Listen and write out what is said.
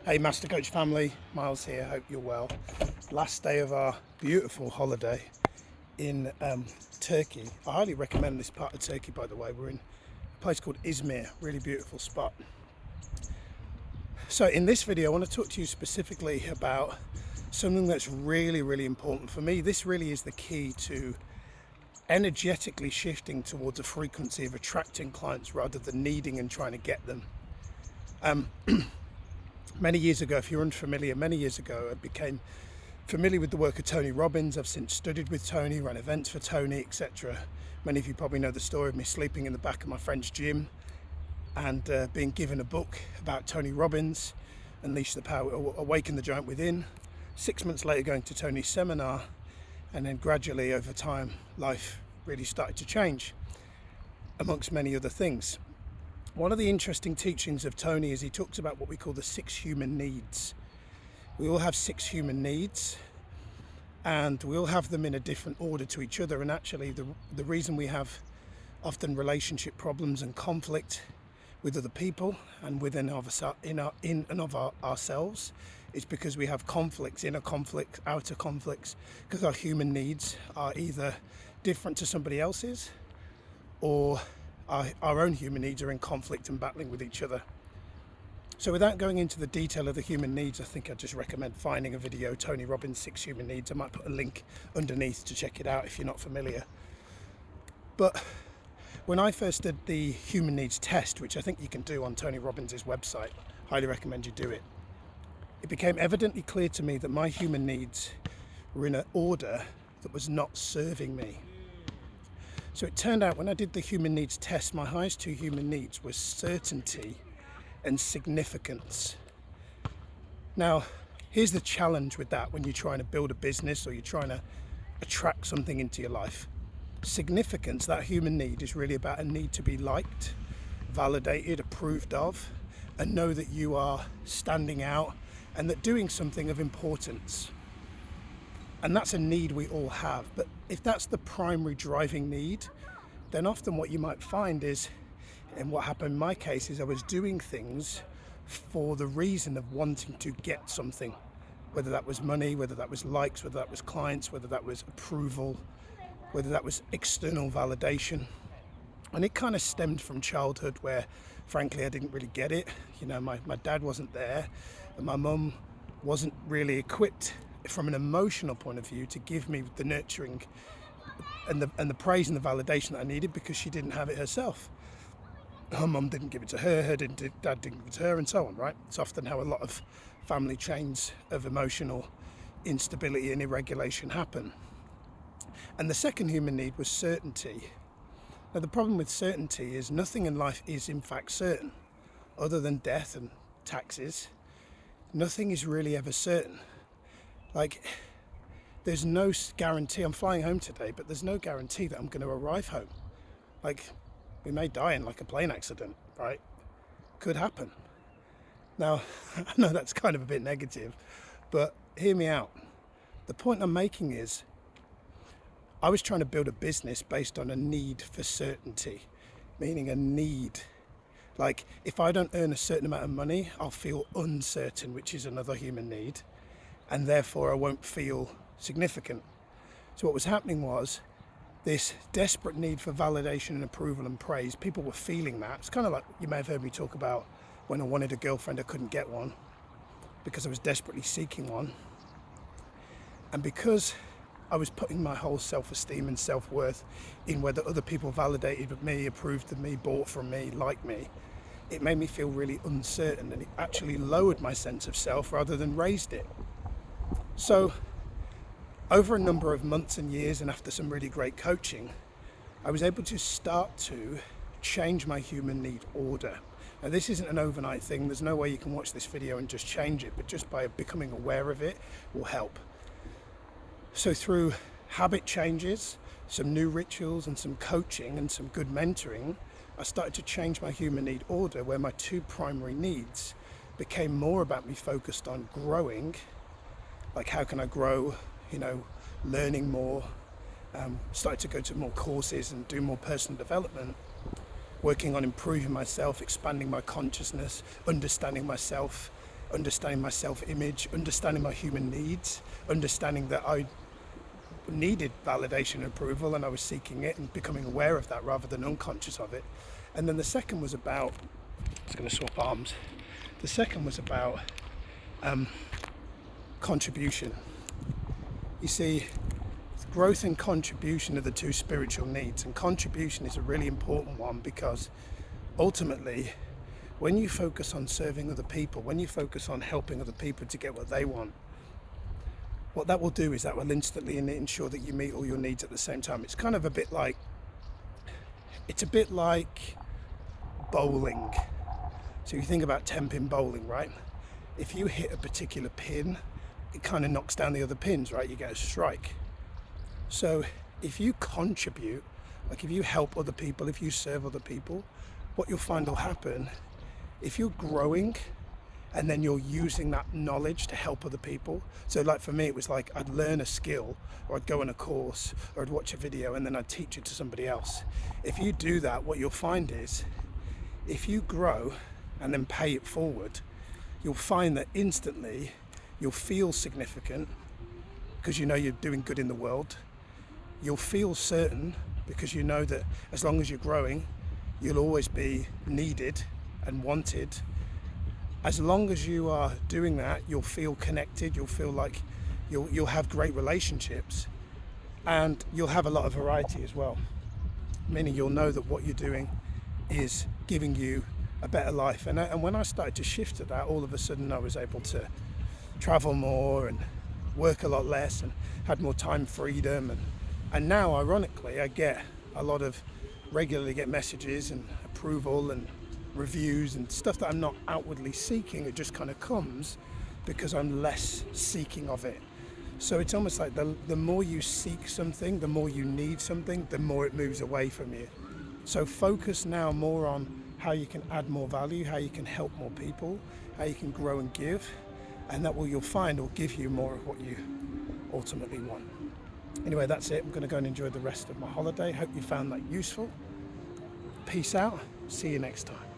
Hey Mastercoach family, Miles here, hope you're well. Last day of our beautiful holiday in Turkey. I highly recommend this part of Turkey, by the way. We're in a place called Izmir, really beautiful spot. So in this video I want to talk to you specifically about something that's really important for me. This really is the key to energetically shifting towards a frequency of attracting clients rather than needing and trying to get them. Many years ago, if you're unfamiliar, many years ago I became familiar with the work of Tony Robbins. I've since studied with Tony, run events for Tony, etc. Many of you probably know the story of me sleeping in the back of my friend's gym and being given a book about Tony Robbins, Unleash the Power, Awaken the Giant Within. 6 months later going to Tony's seminar, and then gradually over time life really started to change, amongst many other things. One of the interesting teachings of Tony is he talks about what we call the 6 human needs. We all have 6 human needs and we all have them in a different order to each other, and actually the reason we have often relationship problems and conflict with other people and within ourselves is because we have conflicts, inner conflicts, outer conflicts, because our human needs are either different to somebody else's or our own human needs are in conflict and battling with each other. So without going into the detail of the human needs, I think I'd just recommend finding a video, Tony Robbins 6 Human Needs. I might put a link underneath to check it out if you're not familiar. But when I first did the human needs test, which I think you can do on Tony Robbins' website, highly recommend you do it, it became evidently clear to me that my human needs were in an order that was not serving me. So it turned out when I did the human needs test, my highest 2 human needs were certainty and significance. Now, here's the challenge with that when you're trying to build a business or you're trying to attract something into your life. Significance, that human need, is really about a need to be liked, validated, approved of, and know that you are standing out and that doing something of importance. And that's a need we all have. But if that's the primary driving need, then often what you might find is, and what happened in my case is I was doing things for the reason of wanting to get something, whether that was money, whether that was likes, whether that was clients, whether that was approval, whether that was external validation. And it kind of stemmed from childhood where, frankly, I didn't really get it. You know, my dad wasn't there and my mum wasn't really equipped from an emotional point of view to give me the nurturing and the praise and the validation that I needed, because she didn't have it herself. Her mum didn't give it to her, dad didn't give it to her, and so on, right? It's often how a lot of family chains of emotional instability and irregulation happen. And the second human need was certainty. Now the problem with certainty is nothing in life is in fact certain. Other than death and taxes, nothing is really ever certain. Like, there's no guarantee. I'm flying home today, but there's no guarantee that I'm going to arrive home. Like, we may die in like a plane accident, right? Could happen. Now, I know that's kind of a bit negative, but hear me out. The point I'm making is, I was trying to build a business based on a need for certainty, meaning a need. Like, if I don't earn a certain amount of money, I'll feel uncertain, which is another human need, and therefore I won't feel significant. So what was happening was this desperate need for validation and approval and praise. People were feeling that. It's kind of like you may have heard me talk about when I wanted a girlfriend, I couldn't get one because I was desperately seeking one. And because I was putting my whole self-esteem and self-worth in whether other people validated me, approved of me, bought from me, liked me, it made me feel really uncertain, and it actually lowered my sense of self rather than raised it. So over a number of months and years, and after some really great coaching, I was able to start to change my human need order. Now this isn't an overnight thing. There's no way you can watch this video and just change it, but just by becoming aware of it will help. So through habit changes, some new rituals and some coaching and some good mentoring, I started to change my human need order, where my 2 primary needs became more about me focused on growing. Like, how can I grow, learning more, started to go to more courses and do more personal development, working on improving myself, expanding my consciousness, understanding myself, understanding my self-image, understanding my human needs, understanding that I needed validation and approval and I was seeking it and becoming aware of that rather than unconscious of it. And then the second was about, just going to swap arms, the second was about contribution. You see, growth and contribution are the two spiritual needs, and contribution is a really important one because ultimately when you focus on serving other people, when you focus on helping other people to get what they want, what that will do is that will instantly ensure that you meet all your needs at the same time. It's kind of a bit like, it's a bit like bowling. So you think about 10-pin bowling, right? If you hit a particular pin, it kind of knocks down the other pins, right? You get a strike. So if you contribute, like if you help other people, if you serve other people, what you'll find will happen, if you're growing and then you're using that knowledge to help other people. So like for me, it was like I'd learn a skill or I'd go on a course or I'd watch a video and then I'd teach it to somebody else. If you do that, what you'll find is if you grow and then pay it forward, you'll find that instantly you'll feel significant because you know you're doing good in the world. You'll feel certain because you know that as long as you're growing, you'll always be needed and wanted. As long as you are doing that, you'll feel connected, you'll feel like you'll have great relationships, and you'll have a lot of variety as well. Meaning you'll know that what you're doing is giving you a better life. And when I started to shift to that, all of a sudden I was able to travel more and work a lot less and had more time freedom. And now, ironically, I get a lot of, regularly get messages and approval and reviews and stuff that I'm not outwardly seeking. It just kind of comes because I'm less seeking of it. So it's almost like the more you seek something, the more you need something, the more it moves away from you. So focus now more on how you can add more value, how you can help more people, how you can grow and give, and that you'll find will give you more of what you ultimately want. Anyway, that's it. I'm going to go and enjoy the rest of my holiday. Hope you found that useful. Peace out. See you next time.